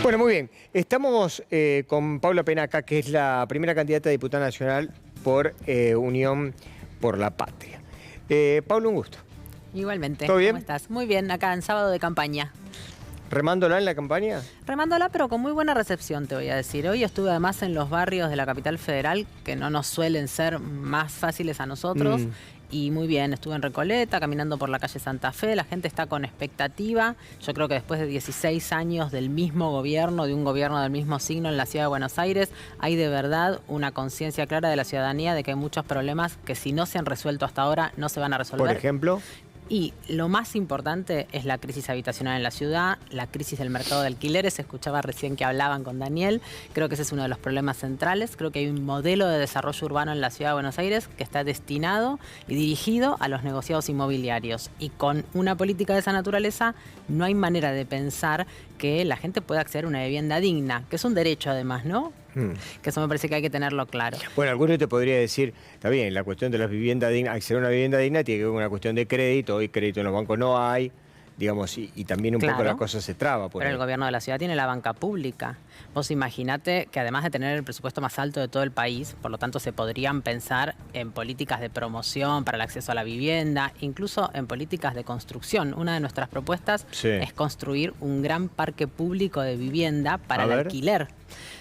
Bueno, muy bien. Estamos con Paula Penaca, que es la primera candidata a diputada nacional por Unión por la Patria. Paula, un gusto. Igualmente. ¿Todo bien? ¿Cómo estás? Muy bien, acá en sábado de campaña. ¿Remándola en la campaña? Remándola, pero con muy buena recepción, te voy a decir. Hoy estuve además en los barrios de la capital federal, que no nos suelen ser más fáciles a nosotros. Y muy bien, estuve en Recoleta, caminando por la calle Santa Fe, la gente está con expectativa. Yo creo que después de 16 años del mismo gobierno, de un gobierno del mismo signo en la ciudad de Buenos Aires, hay de verdad una conciencia clara de la ciudadanía de que hay muchos problemas que si no se han resuelto hasta ahora, no se van a resolver. Por ejemplo. Y lo más importante es la crisis habitacional en la ciudad, la crisis del mercado de alquileres. Escuchaba recién que hablaban con Daniel. Creo que ese es uno de los problemas centrales. Creo que hay un modelo de desarrollo urbano en la ciudad de Buenos Aires que está destinado y dirigido a los negociados inmobiliarios. Y con una política de esa naturaleza no hay manera de pensar que la gente pueda acceder a una vivienda digna, que es un derecho además, ¿no? Que eso me parece que hay que tenerlo claro. Bueno, alguno te podría decir, está bien, la cuestión de las viviendas dignas, acceder a una vivienda digna tiene que ver con una cuestión de crédito. Hoy crédito en los bancos no hay, digamos, y también un poco la cosa se traba. Pero el gobierno de la ciudad tiene la banca pública. Vos imaginate que además de tener el presupuesto más alto de todo el país, por lo tanto se podrían pensar en políticas de promoción para el acceso a la vivienda, incluso en políticas de construcción. Una de nuestras propuestas es construir un gran parque público de vivienda para el alquiler.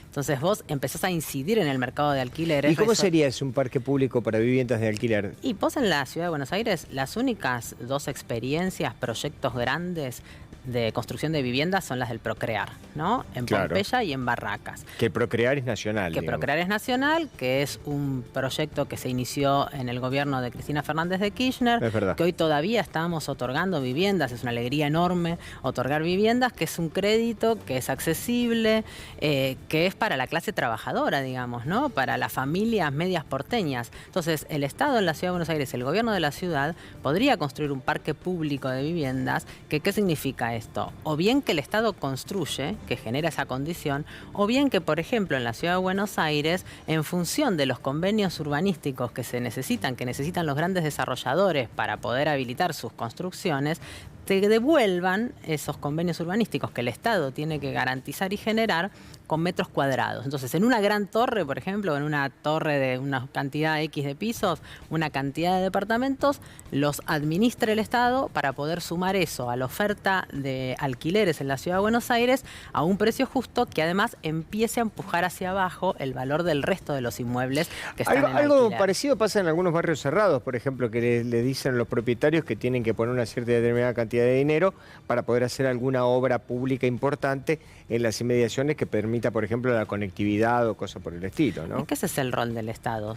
Entonces vos empezás a incidir en el mercado de alquileres. ¿Y cómo sería un parque público para viviendas de alquiler? Y vos en la ciudad de Buenos Aires, las únicas dos experiencias, proyectos grandes de construcción de viviendas son las del Procrear, ¿no? En Pompeya y en Barracas. Que el Procrear es nacional. Que Procrear es nacional, que es un proyecto que se inició en el gobierno de Cristina Fernández de Kirchner, que hoy todavía estamos otorgando viviendas, es una alegría enorme otorgar viviendas, que es un crédito, que es accesible, que es para la clase trabajadora, digamos, ¿no? Para las familias medias porteñas. Entonces, el Estado en la Ciudad de Buenos Aires, el gobierno de la ciudad, podría construir un parque público de viviendas, que ¿qué significa esto? O bien que el Estado construye, que genera esa condición, o bien que, por ejemplo, en la Ciudad de Buenos Aires, en función de los convenios urbanísticos que necesitan los grandes desarrolladores para poder habilitar sus construcciones, te devuelvan esos convenios urbanísticos que el Estado tiene que garantizar y generar con metros cuadrados. Entonces, en una gran torre, por ejemplo, en una torre de una cantidad X de pisos, una cantidad de departamentos, los administra el Estado para poder sumar eso a la oferta de alquileres en la Ciudad de Buenos Aires a un precio justo que además empiece a empujar hacia abajo el valor del resto de los inmuebles que están en alquiler. Algo parecido pasa en algunos barrios cerrados, por ejemplo, que le dicen a los propietarios que tienen que poner una cierta determinada cantidad de dinero para poder hacer alguna obra pública importante en las inmediaciones que permita, por ejemplo, la conectividad o cosas por el estilo, ¿no? Es que ese es el rol del Estado.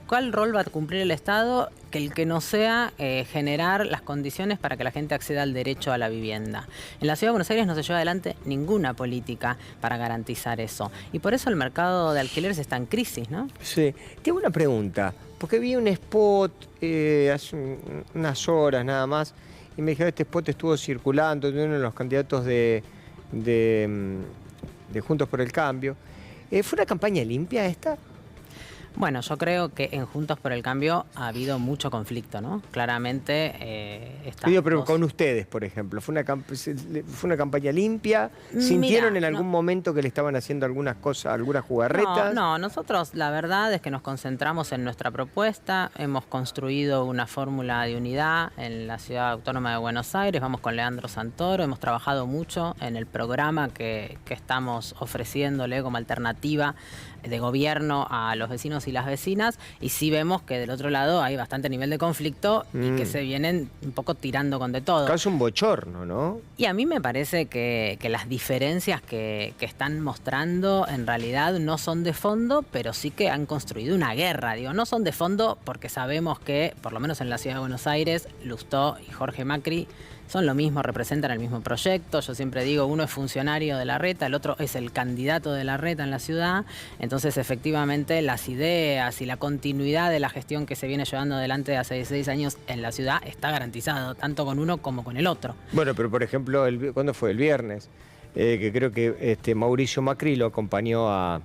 ¿Cuál rol va a cumplir el Estado? Que el que no sea generar las condiciones para que la gente acceda al derecho a la vivienda. En la Ciudad de Buenos Aires no se lleva adelante ninguna política para garantizar eso. Y por eso el mercado de alquileres está en crisis, ¿no? Sí. Tengo una pregunta, porque vi un spot hace unas horas nada más, y me dijeron, este spot estuvo circulando de uno de los candidatos de Juntos por el Cambio. ¿Fue una campaña limpia esta? Bueno, yo creo que en Juntos por el Cambio ha habido mucho conflicto, ¿no? Claramente pero con ustedes, por ejemplo, ¿fue una campaña limpia? ¿Sintieron en algún momento que le estaban haciendo algunas cosas, algunas jugarretas? No, nosotros la verdad es que nos concentramos en nuestra propuesta, hemos construido una fórmula de unidad en la Ciudad Autónoma de Buenos Aires, vamos con Leandro Santoro, hemos trabajado mucho en el programa que estamos ofreciéndole como alternativa de gobierno a los vecinos y las vecinas, y sí vemos que del otro lado hay bastante nivel de conflicto y que se vienen un poco tirando con de todo. Casi un bochorno, ¿no? Y a mí me parece que las diferencias que están mostrando en realidad no son de fondo, pero sí que han construido una guerra. Digo, no son de fondo porque sabemos que, por lo menos en la Ciudad de Buenos Aires, Lustó y Jorge Macri son lo mismo, representan el mismo proyecto. Yo siempre digo, uno es funcionario de Larreta, el otro es el candidato de Larreta en la ciudad. Entonces, efectivamente, las ideas y la continuidad de la gestión que se viene llevando adelante hace 16 años en la ciudad está garantizado, tanto con uno como con el otro. Bueno, pero por ejemplo, ¿cuándo fue? El viernes, que creo que Mauricio Macri lo acompañó a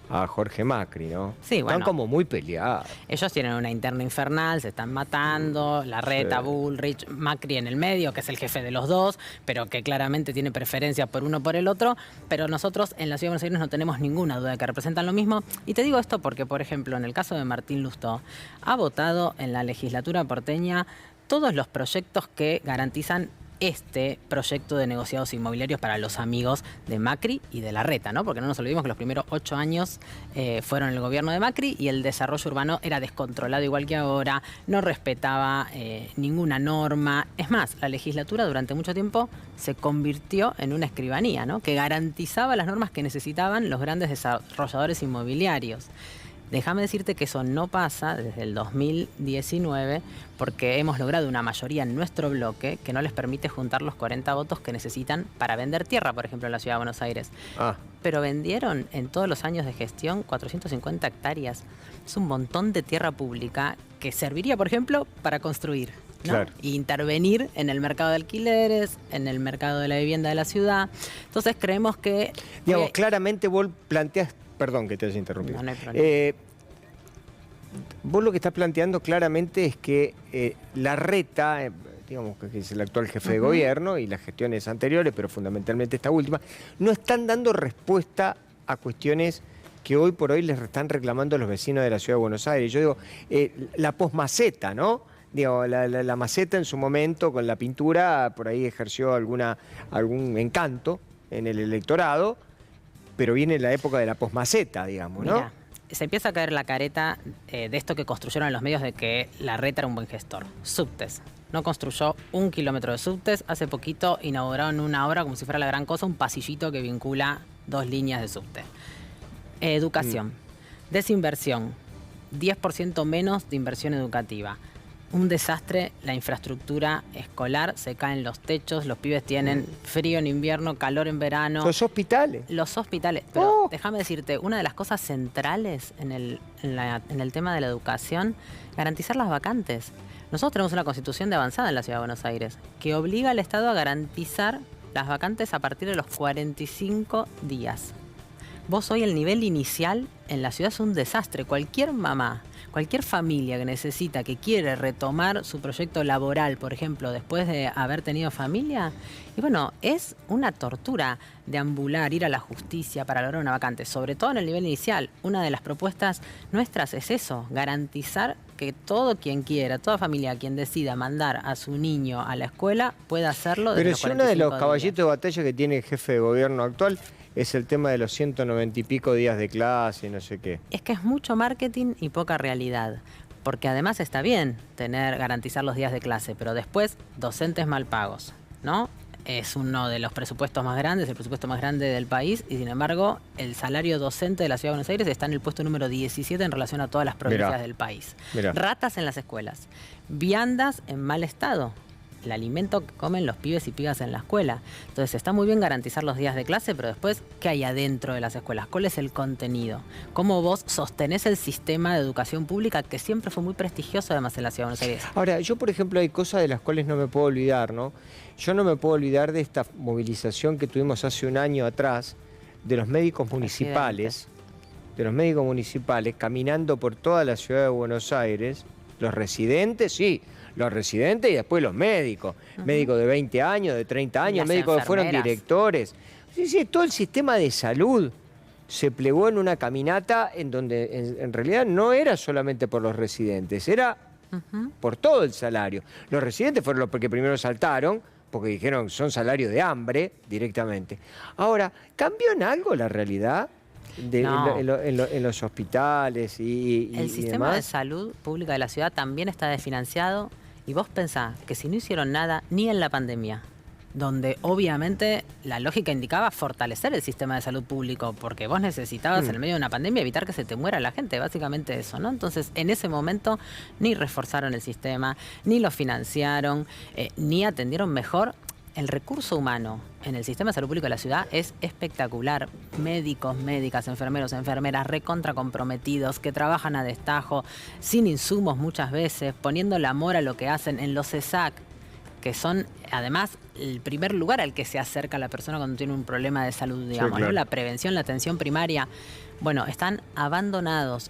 a Jorge Macri, ¿no? Sí, bueno. Están como muy peleados. Ellos tienen una interna infernal, se están matando, Larreta, sí. Bullrich, Macri en el medio, que es el jefe de los dos, pero que claramente tiene preferencia por uno por el otro, pero nosotros en la Ciudad de Buenos Aires no tenemos ninguna duda de que representan lo mismo. Y te digo esto porque, por ejemplo, en el caso de Martín Lustó, ha votado en la legislatura porteña todos los proyectos que garantizan este proyecto de negociados inmobiliarios para los amigos de Macri y de Larreta, ¿no? Porque no nos olvidemos que los primeros 8 años fueron el gobierno de Macri y el desarrollo urbano era descontrolado igual que ahora, no respetaba ninguna norma. Es más, la legislatura durante mucho tiempo se convirtió en una escribanía, ¿no? Que garantizaba las normas que necesitaban los grandes desarrolladores inmobiliarios. Déjame decirte que eso no pasa desde el 2019 porque hemos logrado una mayoría en nuestro bloque que no les permite juntar los 40 votos que necesitan para vender tierra, por ejemplo, en la Ciudad de Buenos Aires. Pero vendieron en todos los años de gestión 450 hectáreas. Es un montón de tierra pública que serviría, por ejemplo, para construir, ¿no? Claro. E intervenir en el mercado de alquileres, en el mercado de la vivienda de la ciudad. Entonces creemos que... Digamos, claramente vos planteás... Perdón que te haya interrumpido. No hay problema. Vos lo que estás planteando claramente es que Larreta, digamos que es el actual jefe de gobierno, y las gestiones anteriores, pero fundamentalmente esta última, no están dando respuesta a cuestiones que hoy por hoy les están reclamando los vecinos de la Ciudad de Buenos Aires. Yo digo, la posmaceta, ¿no? Digo, la maceta en su momento con la pintura por ahí ejerció algún encanto en el electorado, pero viene la época de la posmaceta, digamos, ¿no? Mirá, se empieza a caer la careta de esto que construyeron en los medios de que Larreta era un buen gestor. Subtes. No construyó 1 kilómetro de subtes. Hace poquito inauguraron una obra como si fuera la gran cosa, un pasillito que vincula 2 líneas de subte. Educación. Desinversión. 10% menos de inversión educativa. Un desastre, la infraestructura escolar, se caen los techos, los pibes tienen frío en invierno, calor en verano. Los hospitales. Los hospitales. Pero déjame decirte, una de las cosas centrales en el tema de la educación, garantizar las vacantes. Nosotros tenemos una constitución de avanzada en la Ciudad de Buenos Aires que obliga al Estado a garantizar las vacantes a partir de los 45 días. Vos hoy el nivel inicial en la ciudad es un desastre. Cualquier mamá, cualquier familia que necesita, que quiere retomar su proyecto laboral, por ejemplo, después de haber tenido familia, y bueno, es una tortura deambular, ir a la justicia para lograr una vacante, sobre todo en el nivel inicial. Una de las propuestas nuestras es eso, garantizar que todo quien quiera, toda familia, quien decida mandar a su niño a la escuela, pueda hacerlo. Pero si uno de los caballitos de batalla que tiene el jefe de gobierno actual es el tema de los 190 y pico días de clase y no sé qué. Es que es mucho marketing y poca realidad. Porque además está bien garantizar los días de clase, pero después docentes mal pagos, ¿no? Es uno de los presupuestos más grandes, el presupuesto más grande del país, y sin embargo el salario docente de la Ciudad de Buenos Aires está en el puesto número 17 en relación a todas las provincias del país. Ratas en las escuelas, viandas en mal estado. El alimento que comen los pibes y pibas en la escuela. Entonces está muy bien garantizar los días de clase, pero después, ¿qué hay adentro de las escuelas? ¿Cuál es el contenido? ¿Cómo vos sostenés el sistema de educación pública que siempre fue muy prestigioso además en la Ciudad de Buenos Aires? Ahora, yo por ejemplo hay cosas de las cuales no me puedo olvidar, ¿no? Yo no me puedo olvidar de esta movilización que tuvimos hace un año atrás de los médicos municipales, caminando por toda la Ciudad de Buenos Aires, los residentes, sí, los residentes y después los médicos. Médicos de 20 años, de 30 años, médicos que fueron directores. Sí, todo el sistema de salud se plegó en una caminata en donde en realidad no era solamente por los residentes, era por todo el salario. Los residentes fueron los que primero saltaron, porque dijeron son salario de hambre directamente. Ahora, ¿cambió en algo la realidad? En los hospitales y el sistema de salud pública de la ciudad también está desfinanciado, y vos pensás que si no hicieron nada ni en la pandemia, donde obviamente la lógica indicaba fortalecer el sistema de salud público, porque vos necesitabas en el medio de una pandemia evitar que se te muera la gente, básicamente eso, ¿no? Entonces en ese momento ni reforzaron el sistema, ni lo financiaron, ni atendieron mejor. El recurso humano en el sistema de salud pública de la ciudad es espectacular. Médicos, médicas, enfermeros, enfermeras, recontra comprometidos, que trabajan a destajo, sin insumos muchas veces, poniendo el amor a lo que hacen en los CESAC, que son además el primer lugar al que se acerca la persona cuando tiene un problema de salud, digamos, sí, claro, ¿no? La prevención, la atención primaria. Bueno, están abandonados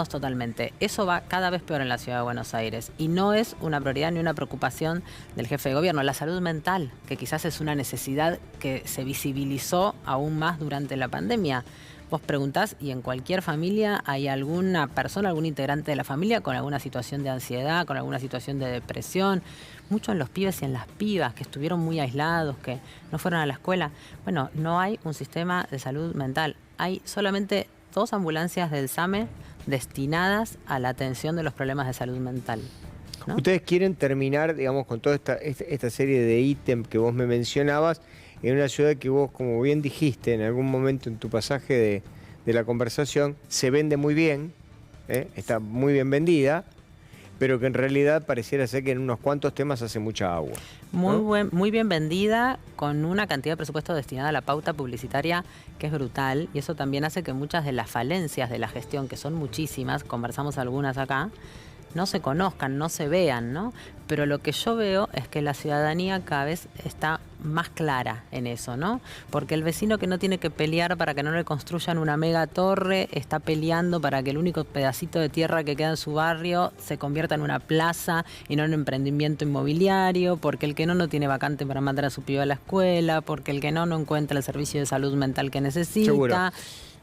totalmente. Eso va cada vez peor en la Ciudad de Buenos Aires y no es una prioridad ni una preocupación del jefe de gobierno. La salud mental, que quizás es una necesidad que se visibilizó aún más durante la pandemia. Vos preguntás y en cualquier familia hay alguna persona, algún integrante de la familia con alguna situación de ansiedad, con alguna situación de depresión. Mucho en los pibes y en las pibas que estuvieron muy aislados, que no fueron a la escuela. Bueno, no hay un sistema de salud mental. Hay solamente 2 ambulancias del SAME destinadas a la atención de los problemas de salud mental, ¿no? Ustedes quieren terminar, digamos, con toda esta serie de ítems que vos me mencionabas, en una ciudad que vos, como bien dijiste en algún momento en tu pasaje de la conversación, se vende muy bien, está muy bien vendida, pero que en realidad pareciera ser que en unos cuantos temas hace mucha agua, ¿no? Muy bien vendida, con una cantidad de presupuesto destinada a la pauta publicitaria que es brutal, y eso también hace que muchas de las falencias de la gestión, que son muchísimas, conversamos algunas acá, no se conozcan, no se vean, ¿no? Pero lo que yo veo es que la ciudadanía cada vez está más clara en eso, ¿no? Porque el vecino que no tiene que pelear para que no le construyan una mega torre, está peleando para que el único pedacito de tierra que queda en su barrio se convierta en una plaza y no en un emprendimiento inmobiliario, porque el que no tiene vacante para mandar a su pibe a la escuela, porque el que no encuentra el servicio de salud mental que necesita. Seguro.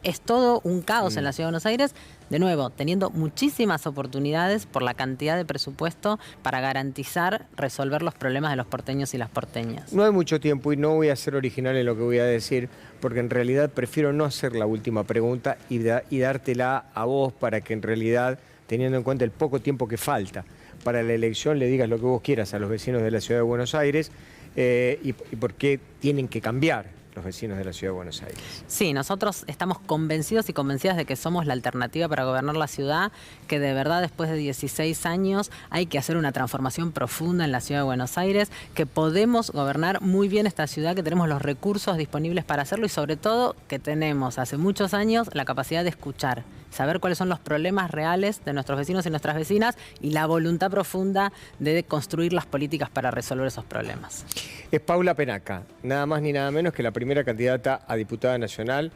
Es todo un caos en la Ciudad de Buenos Aires, de nuevo, teniendo muchísimas oportunidades por la cantidad de presupuesto para garantizar resolver los problemas de los porteños y las porteñas. No hay mucho tiempo y no voy a ser original en lo que voy a decir, porque en realidad prefiero no hacer la última pregunta y dártela a vos para que en realidad, teniendo en cuenta el poco tiempo que falta para la elección, le digas lo que vos quieras a los vecinos de la Ciudad de Buenos Aires y por qué tienen que cambiar los vecinos de la Ciudad de Buenos Aires. Sí, nosotros estamos convencidos y convencidas de que somos la alternativa para gobernar la ciudad, que de verdad después de 16 años hay que hacer una transformación profunda en la Ciudad de Buenos Aires, que podemos gobernar muy bien esta ciudad, que tenemos los recursos disponibles para hacerlo y sobre todo que tenemos hace muchos años la capacidad de escuchar, saber cuáles son los problemas reales de nuestros vecinos y nuestras vecinas y la voluntad profunda de construir las políticas para resolver esos problemas. Es Paula Penaca, nada más ni nada menos que la primera candidata a diputada nacional